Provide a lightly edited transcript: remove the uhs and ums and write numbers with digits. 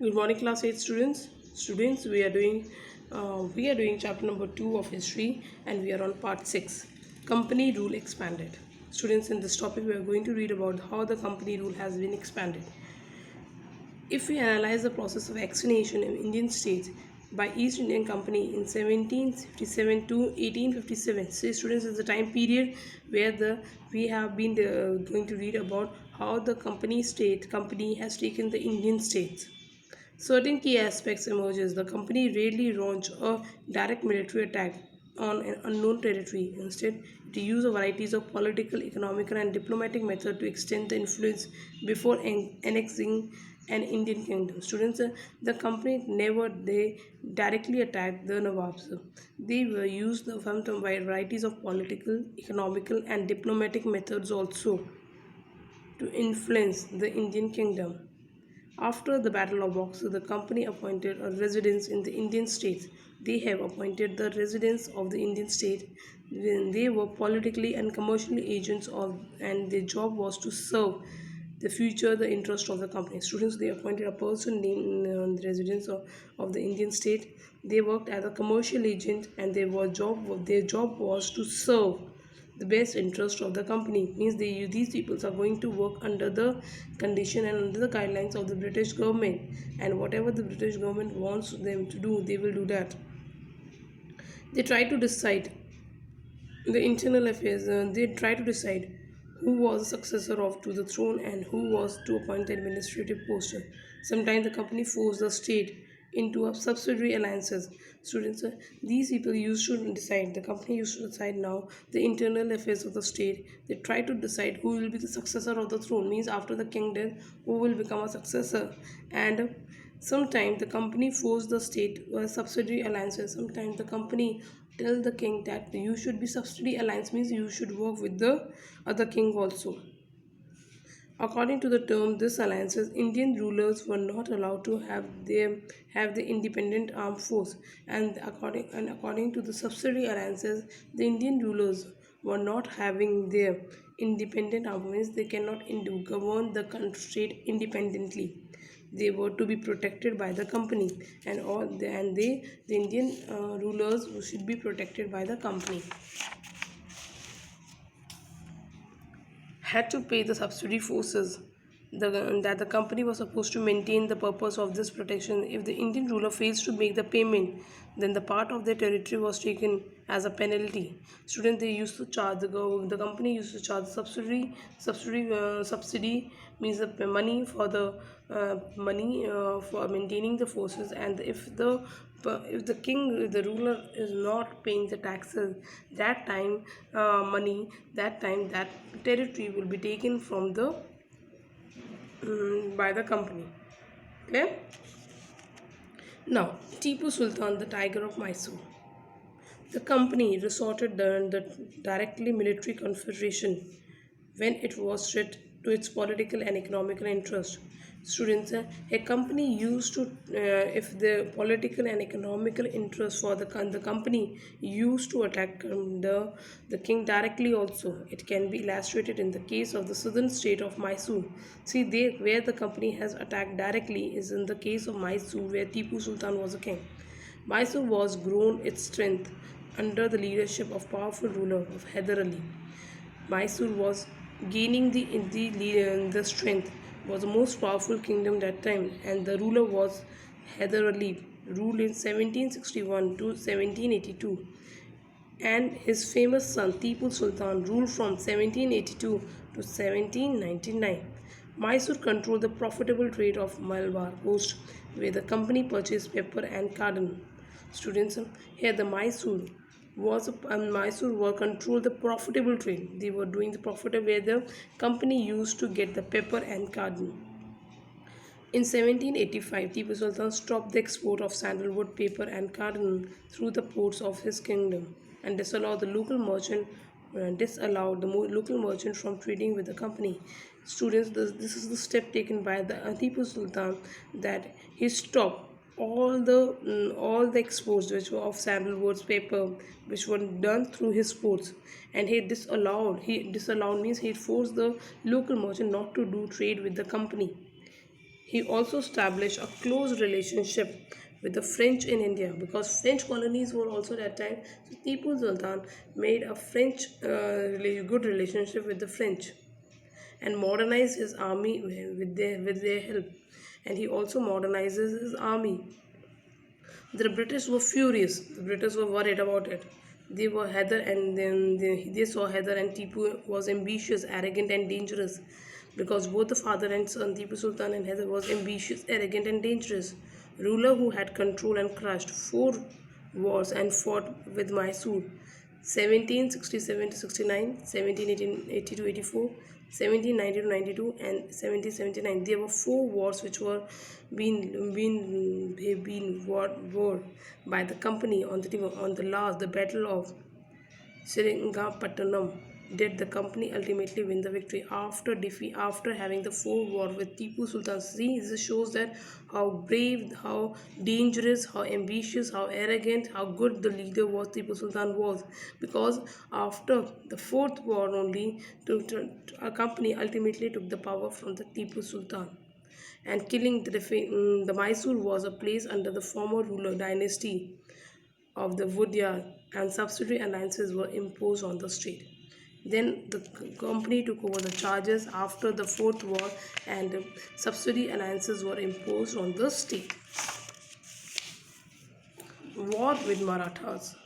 Good morning, class 8 students. Students, we are doing chapter number 2 of history, and we are on part 6. Company rule expanded. Students, in this topic, we are going to read about how the company rule has been expanded. If we analyze the process of annexation in Indian states by East Indian Company in 1757 to 1857, so students, is the time period where we have been going to read about how the company has taken the Indian states. Certain key aspects emerges. The company rarely launched a direct military attack on an unknown territory. Instead, it used a varieties of political, economical, and diplomatic methods to extend the influence before annexing an Indian kingdom. Students, the company never they directly attacked the Nawabs. They were used from varieties of political, economical, and diplomatic methods also to influence the Indian kingdom. After the Battle of Boxer, the company appointed a residence in the Indian states. They have appointed the residents of the Indian state when they were politically and commercially agents of, and their job was to serve the interest of the company. Students, they appointed a person named the residents of the Indian state. They worked as a commercial agent, and their job was to serve the best interest of the company. Means these people are going to work under the condition and under the guidelines of the British government, and whatever the British government wants them to do, they will do that. They try to decide the internal affairs. They try to decide who was the successor of to the throne and who was to appoint the administrative post. Sometimes the company forced the state into a subsidiary alliances. Students, these people used to decide. The company used to decide now the internal affairs of the state. They try to decide who will be the successor of the throne. Means after the king death, who will become a successor, and sometimes the company forced the state subsidiary alliances. Sometimes the company tell the king that you should be subsidiary alliance, means you should work with the other king also. According to the term this alliances, Indian rulers were not allowed to have the independent armed force, and according to the subsidiary alliances, the Indian rulers were not having their independent armed means they cannot govern the country state independently. They were to be protected by the company, and the Indian rulers should be protected by the company. Had to pay the subsidy forces that the company was supposed to maintain. The purpose of this protection, if the Indian ruler fails to make the payment, then the part of their territory was taken as a penalty. Students, they used to charge the company used to charge subsidy means the money for maintaining the forces, and if the ruler is not paying the taxes, that territory will be taken from the by the company. Okay. Now, Tipu Sultan, the Tiger of Mysore. The company resorted the directly military confederation when it was threat to its political and economical interest. Students, a company used to, if the political and economical interest for the company used to attack the king directly also. It can be illustrated in the case of the southern state of Mysore. See, where the company has attacked directly is in the case of Mysore, where Tipu Sultan was a king. Mysore was grown its strength under the leadership of powerful ruler of Hyder Ali. Mysore was gaining the strength, was the most powerful kingdom that time, and the ruler was Hyder Ali, ruled in 1761 to 1782, and his famous son Tipu Sultan ruled from 1782 to 1799. Mysore controlled the profitable trade of Malabar coast, where the company purchased pepper and cardamom. Students, here the Mysore were controlled the profitable trade. They were doing the profitable where the company used to get the pepper and cardamom. In 1785, Tipu Sultan stopped the export of sandalwood, paper, and cardamom through the ports of his kingdom, and disallowed the local merchant from trading with the company. Students, this is the step taken by the Tipu Sultan, that he stopped all the exports which were of sandalwoods, paper, which were done through his ports, and he disallowed means he forced the local merchant not to do trade with the company. He also established a close relationship with the French in India because French colonies were also that time. So Tipu Sultan made a good relationship with the French and modernized his army with their help. And he also modernizes his army. The British were furious. The British were worried about it. They were Heather, and then they saw Heather and Tipu was ambitious, arrogant, and dangerous, because both the father and son, Tipu Sultan and Heather, was ambitious, arrogant, and dangerous. Ruler who had control and crushed 4 wars and fought with Mysore, 1767 to 69, 1780 to 84, 1790 to 92, and 1779. There were 4 wars which were been won by the company on the last the battle of Seringapatanam. Did the company ultimately win the victory after defeat after having the 4 war with Tipu Sultan? See, this shows that how brave, how dangerous, how ambitious, how arrogant, how good the leader was Tipu Sultan was. Because after the 4th war only, a company ultimately took the power from the Tipu Sultan, and killing the Mysore was a place under the former ruler dynasty of the Woodyard, and subsidiary alliances were imposed on the state. Then the company took over the charges after the 4th war, and subsidiary alliances were imposed on the state. War with Marathas.